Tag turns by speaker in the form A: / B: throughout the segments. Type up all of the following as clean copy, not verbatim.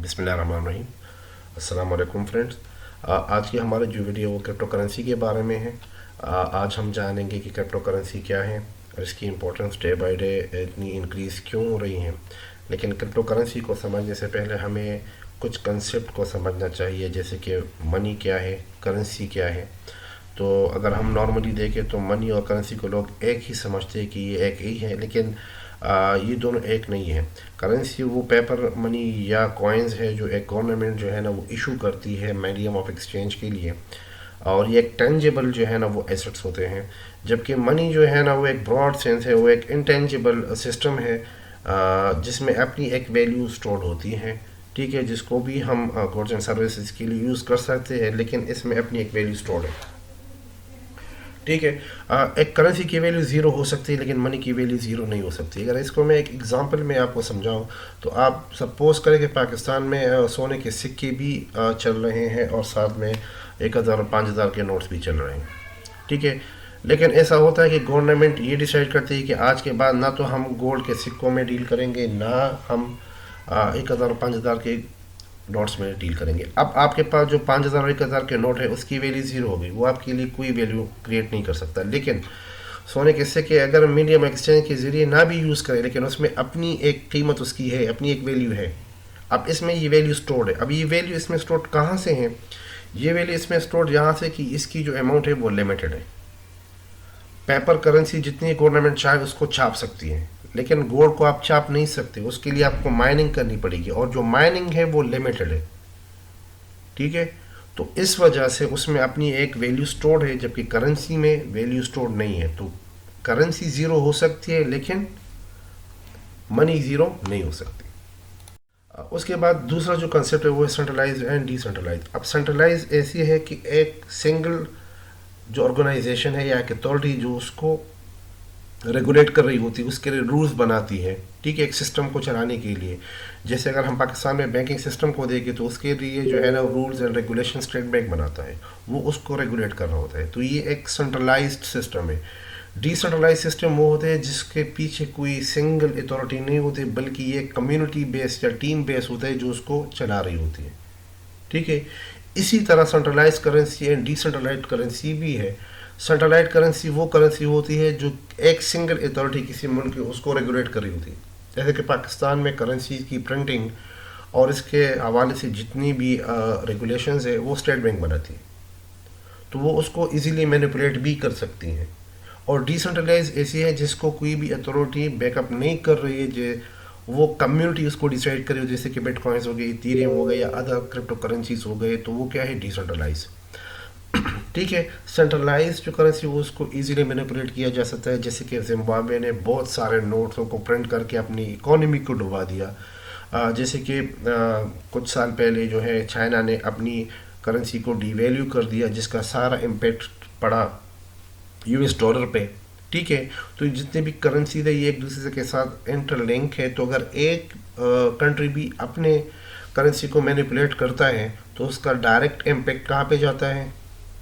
A: बिस्मिल्लाहिर्रहमानिर्रहीम। अस्सलाम वालेकुम फ्रेंड्स। आज की हमारी जो वीडियो वो क्रिप्टो करेंसी के बारे में है। आज हम जानेंगे कि क्रिप्टो करेंसी क्या है और इसकी इम्पोर्टेंस डे बाय डे इतनी इंक्रीज़ क्यों हो रही है। लेकिन क्रिप्टो करेंसी को समझने से पहले हमें कुछ कंसेप्ट को समझना चाहिए, जैसे कि मनी क्या है, करेंसी क्या है। तो अगर हम नॉर्मली देखें तो मनी और करेंसी को लोग एक ही समझते हैं कि ये एक ही है, लेकिन ये दोनों एक नहीं है। करेंसी वो पेपर मनी या कॉइन्स है जो एक गवर्नमेंट जो है ना वो इशू करती है मीडियम ऑफ एक्सचेंज के लिए, और ये एक टेंजिबल जो है ना वो एसेट्स होते हैं। जबकि मनी जो है ना वो एक ब्रॉड सेंस है, वो एक इंटेंजिबल सिस्टम है जिसमें अपनी एक वैल्यू स्टोर्ड होती है। ठीक है, जिसको भी हम गुड्स एंड सर्विसेज के लिए यूज़ कर सकते हैं, लेकिन इसमें अपनी एक वैल्यू स्टोर्ड है। ठीक है। एक करेंसी की वैल्यू ज़ीरो हो सकती है, लेकिन मनी की वैल्यू ज़ीरो नहीं हो सकती। अगर इसको मैं एक एग्जांपल में आपको समझाऊं, तो आप सपोज करें कि पाकिस्तान में सोने के सिक्के भी चल रहे हैं और साथ में 1,000 और 5,000 के नोट्स भी चल रहे हैं। ठीक है। लेकिन ऐसा होता है कि गवर्नमेंट ये डिसाइड करती है कि आज के बाद ना तो हम गोल्ड के सिक्कों में डील करेंगे, ना हम 1,000 और 5,000 के नोट्स में डील करेंगे। अब आपके पास जो 5,000 और 1,000 के नोट है उसकी वैल्यू ज़ीरो हो गई, वो आपके लिए कोई वैल्यू क्रिएट नहीं कर सकता। लेकिन सोने के सिक्के अगर मीडियम एक्सचेंज के ज़रिए ना भी यूज़ करें, लेकिन उसमें अपनी एक कीमत उसकी है, अपनी एक वैल्यू है। अब इसमें ये वैल्यू स्टोर्ड है। अब ये वैल्यू इसमें स्टोर्ड कहाँ से है? ये वैल्यू इसमें स्टोर्ड यहाँ से कि इसकी जो अमाउंट है वो लिमिटेड है। पेपर करेंसी जितनी गवर्नमेंट चाहे उसको छाप सकती है, लेकिन गोल्ड को आप छाप नहीं सकते। उसके लिए आपको माइनिंग करनी पड़ेगी, और जो माइनिंग है वो लिमिटेड है। ठीक है। तो इस वजह से उसमें अपनी एक वैल्यू स्टोर्ड है, जबकि करेंसी में वैल्यू स्टोर्ड नहीं है। तो करेंसी ज़ीरो हो सकती है, लेकिन मनी ज़ीरो नहीं हो सकती। उसके बाद दूसरा जो कंसेप्ट है वो है सेंट्रलाइज एंड डिसेंट्रलाइज। अब सेंट्रलाइज ऐसी है कि एक सिंगल जो ऑर्गेनाइजेशन है या एक अथॉरिटी जो उसको रेगुलेट कर रही होती है, उसके लिए रूल्स बनाती है। ठीक है, एक सिस्टम को चलाने के लिए। जैसे अगर हम पाकिस्तान में बैंकिंग सिस्टम को देखें तो उसके लिए जो है ना rules and regulation state bank बनाता है, वो उसको रेगुलेट कर रहा होता है। तो ये एक सेंट्रलाइज्ड सिस्टम है। डिसेंट्रलाइज सिस्टम वो होते हैं जिसके पीछे कोई सिंगल अथॉरिटी नहीं होती, बल्कि ये कम्युनिटी बेस्ड या टीम बेस्ड होता है जो उसको चला रही होती है। ठीक है। इसी तरह centralise currency and decentralise currency भी है। सेंट्रलाइज करेंसी वो करेंसी होती है जो एक सिंगल अथॉरिटी किसी मुल्क की उसको रेगुलेट कर रही होती है। जैसे कि पाकिस्तान में करेंसी की प्रिंटिंग और इसके हवाले से जितनी भी रेगुलेशंस है वो स्टेट बैंक बनाती है, तो वो उसको इजीली मैनिपुलेट भी कर सकती हैं। और डिसेंट्रलाइज ऐसी है जिसको कोई भी अथॉरिटी बैकअप नहीं कर रही है, जो वो कम्युनिटी उसको डिसाइड करे, जैसे कि बिटकॉइंस हो गई, इथेरियम हो गए या अदर क्रिप्टो करेंसीज हो गए, तो वो क्या है? डिसेंट्रलाइज। ठीक है। सेंट्रलाइज जो करेंसी वो उसको इजीली मैनिपुलेट किया जा सकता है, जैसे कि जिम्बाब्वे ने बहुत सारे नोट्सों को प्रिंट करके अपनी इकोनॉमी को डुबा दिया। जैसे कि कुछ साल पहले जो है चाइना ने अपनी करेंसी को डीवैल्यू कर दिया, जिसका सारा इम्पेक्ट पड़ा यूएस डॉलर पे। ठीक है। तो जितने भी करेंसी है ये एक दूसरे के साथ इंटरलिंक है। तो अगर एक कंट्री भी अपने करेंसी को मैनिपुलेट करता है तो उसका डायरेक्ट इम्पेक्ट कहाँ पे जाता है?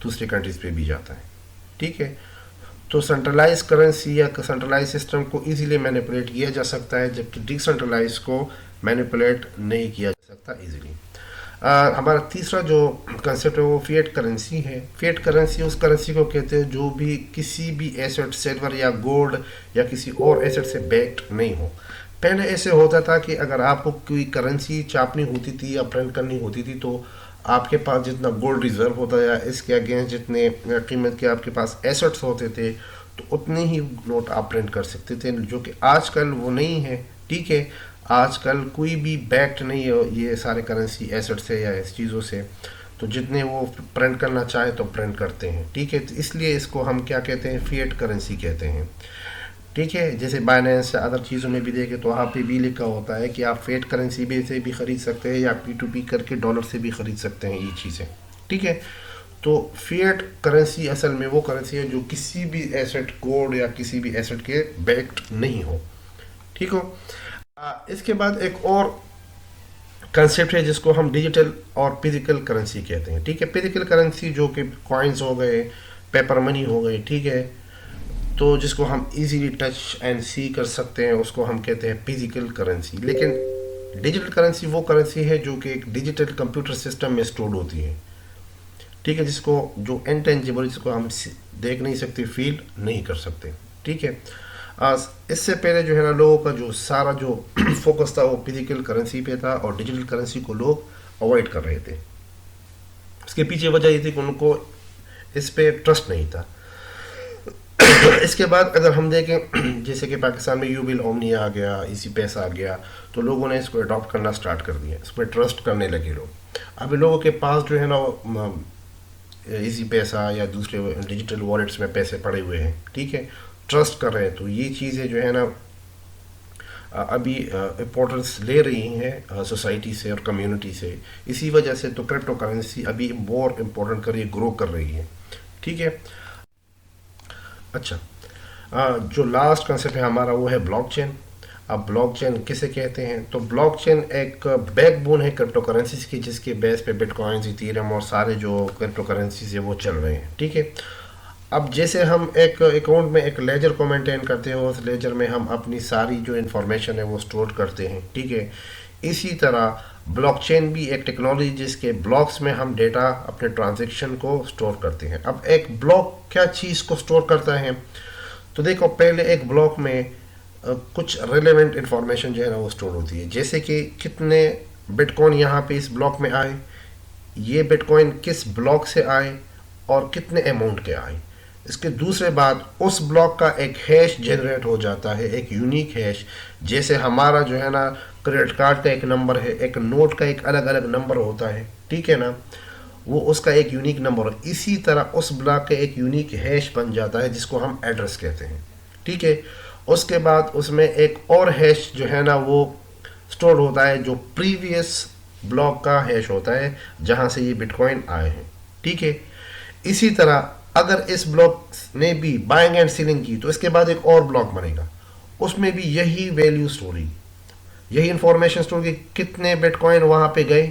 A: दूसरी कंट्रीज पे भी जाता है। ठीक है। तो सेंट्रलाइज करेंसी या सेंट्रलाइज सिस्टम को इजीली मैनिपुलेट किया जा सकता है, जबकि डिसेंट्रलाइज को मैनिपुलेट नहीं किया जा सकता इजीली। हमारा तीसरा जो कंसेप्ट है वो फिएट करेंसी है। फिएट करेंसी उस करेंसी को कहते हैं जो भी किसी भी एसेट, सिल्वर या गोल्ड या किसी और एसेट से बैक्ड नहीं हो। पहले ऐसे होता था कि अगर आपको कोई करेंसी छापनी होती थी या प्रिंट करनी होती थी, तो आपके पास जितना गोल्ड रिजर्व होता है या इसके अगेंस्ट जितने कीमत के आपके पास एसेट्स होते थे, तो उतने ही नोट आप प्रिंट कर सकते थे, जो कि आजकल वो नहीं है। ठीक है। आजकल कोई भी बैक्ड नहीं है ये सारे करेंसी एसेट से या इस चीज़ों से, तो जितने वो प्रिंट करना चाहे तो प्रिंट करते हैं। ठीक है। तो इसलिए इसको हम क्या कहते हैं? फिएट करेंसी कहते हैं। ठीक है। जैसे बाइनेंस या अदर चीज़ों में भी देखें तो वहाँ पे भी लिखा होता है कि आप फिएट करेंसी भी से भी ख़रीद सकते हैं या P2P करके डॉलर से भी ख़रीद सकते हैं ये चीज़ें। ठीक है। तो फिएट करेंसी असल में वो करेंसी है जो किसी भी एसेट, गोल्ड या किसी भी एसेट के बैक्ड नहीं हो। ठीक हो। इसके बाद एक और कंसेप्ट है जिसको हम डिजिटल और फिजिकल करेंसी कहते हैं। ठीक है। फिजिकल करेंसी जो कि कॉइन्स हो गए, पेपर मनी हो गए। ठीक है। तो जिसको हम इजीली टच एंड सी कर सकते हैं उसको हम कहते हैं फिजिकल करेंसी। लेकिन डिजिटल करेंसी वो करेंसी है जो कि एक डिजिटल कंप्यूटर सिस्टम में स्टोर होती है, ठीक है, जिसको जो इनटेंजिबल, जिसको हम देख नहीं सकते, फील नहीं कर सकते, ठीक है। इससे पहले जो है ना लोगों का जो सारा जो फोकस था वो फिजिकल करेंसी पे था और डिजिटल करेंसी को लोग अवॉइड कर रहे थे। इसके पीछे वजह ये थी कि उनको इस पे ट्रस्ट नहीं था। इसके बाद अगर हम देखें जैसे कि पाकिस्तान में यूबिल ओमनी आ गया, इसी पैसा आ गया, तो लोगों ने इसको अडॉप्ट करना स्टार्ट कर दिया, इस पर ट्रस्ट करने लगे लोग। अभी लोगों के पास जो है ना इजी पैसा या दूसरे डिजिटल वॉलेट्स में पैसे पड़े हुए हैं, ठीक है, ट्रस्ट कर रहे हैं, तो ये चीज़ें जो है ना अभी इम्पोर्टेंस ले रही हैं सोसाइटी से और कम्युनिटी से। इसी वजह से तो क्रिप्टो करेंसी अभी मोर इम्पोर्टेंट कर रही है, ग्रो कर रही है, ठीक है। अच्छा, जो लास्ट कंसेप्ट है हमारा वो है ब्लॉकचेन। अब ब्लॉकचेन किसे कहते हैं? तो ब्लॉकचेन एक बैकबोन है क्रिप्टो करेंसीज की, जिसके बेस पे बिटकॉइंस, इथेरियम और सारे जो क्रिप्टो करेंसीज है वो चल रहे हैं, ठीक है। अब जैसे हम एक अकाउंट में एक लेजर को मेंटेन करते हैं, उस लेजर में हम अपनी सारी जो इन्फॉर्मेशन है वो स्टोर करते हैं, ठीक है। इसी तरह ब्लॉकचेन भी एक टेक्नोलॉजी जिसके ब्लॉक्स में हम डेटा अपने ट्रांजैक्शन को स्टोर करते हैं। अब एक ब्लॉक क्या चीज़ को स्टोर करता है? तो देखो, पहले एक ब्लॉक में कुछ रिलेवेंट इंफॉर्मेशन जो है ना वो स्टोर होती है, जैसे कि कितने बिटकॉइन यहाँ पे इस ब्लॉक में आए, ये बिटकॉइन किस ब्लॉक से आए और कितने अमाउंट के आए। इसके दूसरे बाद उस ब्लॉक का एक हैश जनरेट हो जाता है, एक यूनिक हैश। जैसे हमारा जो है ना क्रेडिट कार्ड का एक नंबर है, एक नोट का एक अलग अलग नंबर होता है, ठीक है ना, वो उसका एक यूनिक नंबर है। इसी तरह उस ब्लॉक का एक यूनिक हैश बन जाता है जिसको हम एड्रेस कहते हैं, ठीक है। उसके बाद उसमें एक और हैश जो है ना वो स्टोर होता है, जो प्रीवियस ब्लॉक का हैश होता है जहाँ से ये बिटकॉइन आए हैं, ठीक है। इसी तरह अगर इस ब्लॉक ने भी बाइंग एंड सेलिंग की तो इसके बाद एक और ब्लॉक बनेगा, उसमें भी यही वैल्यू स्टोरी, यही इंफॉर्मेशन स्टोर की, कितने बिटकॉइन वहाँ पे गए,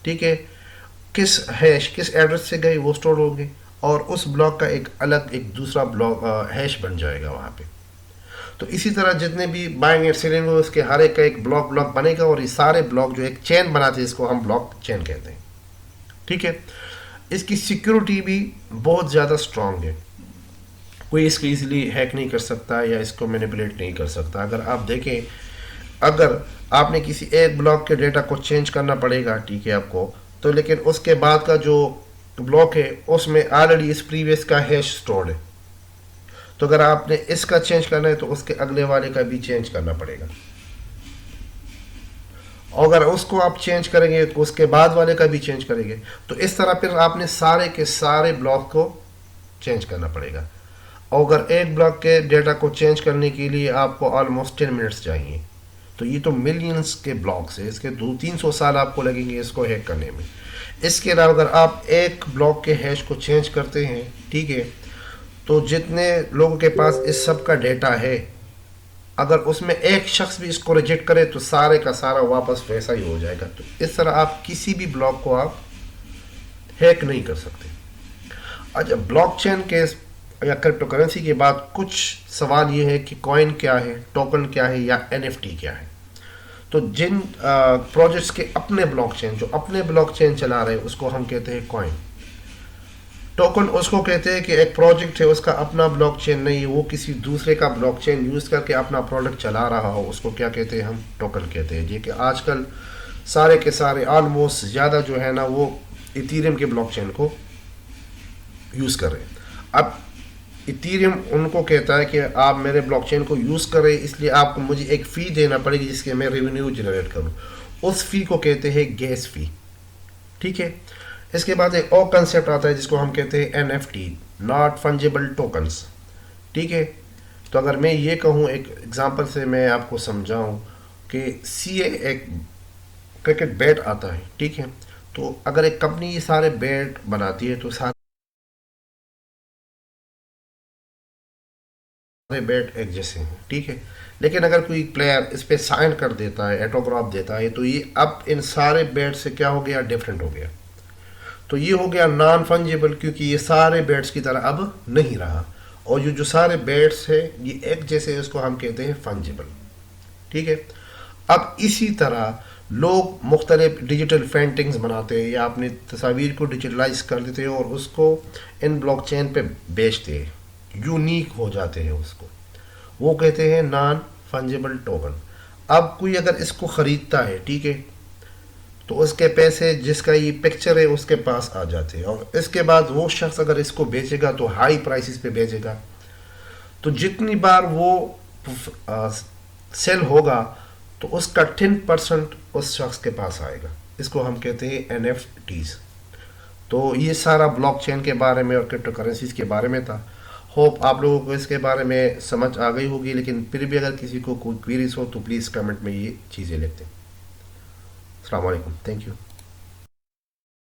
A: ठीक है, किस हैश किस एड्रेस से गए वो स्टोर होंगे, और उस ब्लॉक का एक अलग एक दूसरा ब्लॉक हैश बन जाएगा वहाँ पे। तो इसी तरह जितने भी बाइंग एंड सेलिंग हो उसके हर एक का एक ब्लॉक बनेगा, और ये सारे ब्लॉक जो एक चेन बनाते हैं इसको हम ब्लॉक चेन कहते हैं, ठीक है। इसकी सिक्योरिटी भी बहुत ज़्यादा स्ट्रांग है, कोई इसको इजीली हैक नहीं कर सकता या इसको मैनिपुलेट नहीं कर सकता। अगर आप देखें, अगर आपने किसी एक ब्लॉक के डेटा को चेंज करना पड़ेगा, ठीक है आपको, तो लेकिन उसके बाद का जो ब्लॉक है उसमें ऑलरेडी इस प्रीवियस का हैश स्टोर्ड है, तो अगर आपने इसका चेंज करना है तो उसके अगले वाले का भी चेंज करना पड़ेगा, और अगर उसको आप चेंज करेंगे तो उसके बाद वाले का भी चेंज करेंगे, तो इस तरह फिर आपने सारे के सारे ब्लॉक को चेंज करना पड़ेगा। और अगर एक ब्लॉक के डेटा को चेंज करने के लिए आपको ऑलमोस्ट 10 मिनट्स चाहिए, तो ये तो मिलियंस के ब्लॉक्स है, इसके 200-300 साल आपको लगेंगे इसको हैक करने में। इसके अलावा अगर आप एक ब्लॉक के हैश को चेंज करते हैं, ठीक है, तो जितने लोगों के पास इस सब का डेटा है, अगर उसमें एक शख्स भी इसको रिजेक्ट करे तो सारे का सारा वापस वैसा ही हो जाएगा। तो इस तरह आप किसी भी ब्लॉक को आप हैक नहीं कर सकते। अच्छा, ब्लॉकचेन के या क्रिप्टो करेंसी के बाद कुछ सवाल ये है कि कॉइन क्या है, टोकन क्या है या एनएफटी क्या है। तो जिन प्रोजेक्ट्स के अपने ब्लॉकचेन, जो अपने ब्लॉकचेन चला रहे हैं, उसको हम कहते हैं कॉइन। टोकन उसको कहते हैं कि एक प्रोजेक्ट है उसका अपना ब्लॉकचेन नहीं है, वो किसी दूसरे का ब्लॉकचेन यूज़ करके अपना प्रोडक्ट चला रहा हो, उसको क्या कहते हैं? हम टोकन कहते हैं। ये कि आजकल सारे के सारे ऑलमोस्ट ज़्यादा जो है ना वो इथेरियम के ब्लॉकचेन को यूज़ कर रहे हैं। अब इथेरियम उनको कहता है कि आप मेरे ब्लॉकचेन को यूज़ कर रहे हैं, इसलिए आपको मुझे एक फ़ी देना पड़ेगी जिसके मैं रेवेन्यू जनरेट करूँ। उस फ़ी को कहते हैं गैस फ़ी, ठीक है। इसके बाद एक और कंसेप्ट आता है जिसको हम कहते हैं एनएफटी, नॉट फंजिबल टोकन्स, ठीक है। तो अगर मैं ये कहूँ, एक एग्जांपल से मैं आपको समझाऊँ कि सीए एक क्रिकेट बैट आता है, ठीक है। तो अगर एक कंपनी ये सारे बैट बनाती है तो सारे बैट एक जैसे हैं, ठीक है। लेकिन अगर कोई प्लेयर इस पे साइन कर देता है, ऑटोग्राफ देता है, तो ये अब इन सारे बैट से क्या हो गया? डिफरेंट हो गया। तो ये हो गया नॉन फंजिबल, क्योंकि ये सारे बैट्स की तरह अब नहीं रहा, और ये जो सारे बैट्स है ये एक जैसे, इसको हम कहते हैं फंजिबल, ठीक है। अब इसी तरह लोग मुख्तलिफ डिजिटल पेंटिंग्स बनाते हैं या अपनी तस्वीर को डिजिटलाइज कर देते हैं और उसको इन ब्लॉकचेन पे बेचते हैं, यूनिक हो जाते हैं उसको, वो कहते हैं नॉन फंजिबल टोकन। अब कोई अगर इसको ख़रीदता है, ठीक है, तो उसके पैसे जिसका ये पिक्चर है उसके पास आ जाते हैं, और इसके बाद वो शख्स अगर इसको बेचेगा तो हाई प्राइसेस पे बेचेगा, तो जितनी बार वो सेल होगा तो उसका 10% उस शख्स के पास आएगा। इसको हम कहते हैं NFTs। तो ये सारा ब्लॉकचेन के बारे में और क्रिप्टो करेंसीज के बारे में था। होप आप लोगों को इसके बारे में समझ आ गई होगी, लेकिन फिर भी अगर किसी को कोई क्वेरीज हो तो प्लीज़ कमेंट में ये चीज़ें लिख दें। अस्सलाम वालेकुम, थैंक यू।